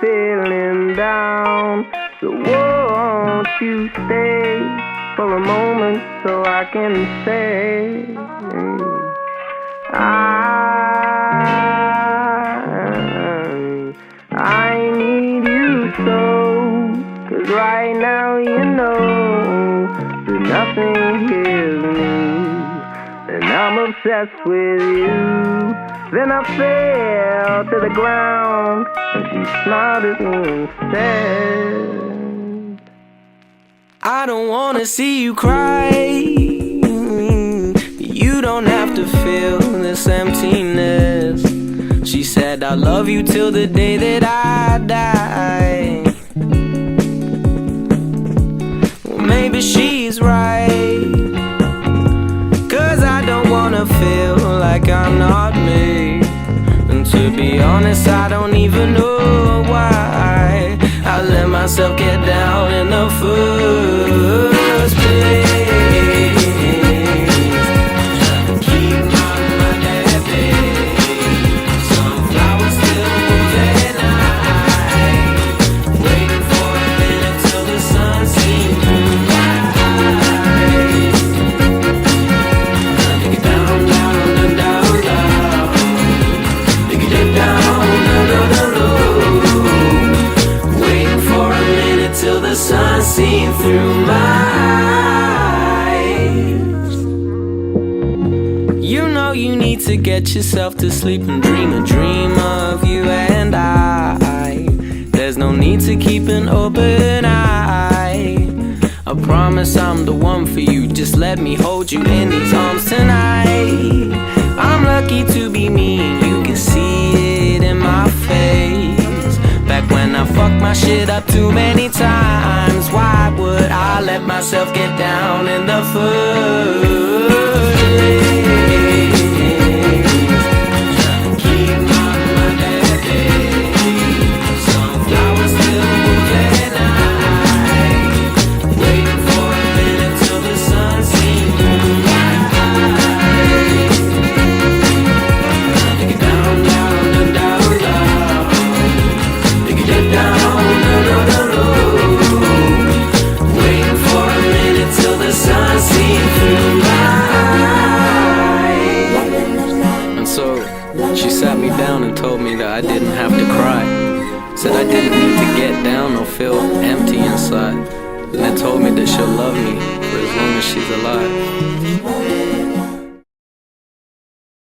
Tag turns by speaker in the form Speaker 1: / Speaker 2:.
Speaker 1: feeling down. So won't you stay for a moment so I can say I need you so. 'Cause right now you know that nothing hears me, and I'm obsessed with you. Then I fell to the ground, and she smiled at me and said, I don't wanna see you cry. You don't have to feel this emptiness. She said, I love you till the day that I die. Well, maybe she's right, 'cause I don't wanna feel like I'm not me. And to be honest, I don't even know why I let myself get down in the first place. Keep my mind at bay. Some flowers still moving high, waiting for a minute till the sun seems through my eyes. Take it down, down, down, down, down. Take it down, down, down, down, down. Waiting for a minute till the sun seen through my eyes. You know you need to get yourself to sleep and dream a dream of you and I. There's no need to keep an open eye. I promise I'm the one for you. Just let me hold you in these arms tonight. I'm lucky to be me, you can see it in my face. Back when I fucked my shit up too many times, why would I let myself get down in the first place? Keep my mind at bay. Some flowers still moving high, waiting for a minute till the sun seems through my eyes. Take it down, down, down, down, down. Take it down, down, down, down, down. Waiting for a minute till the sun seems through my eyes. And so she sat me down and told me that I didn't have to cry. Said I didn't need to get down or feel empty inside. And then told me that she'll love me for as long as she's alive.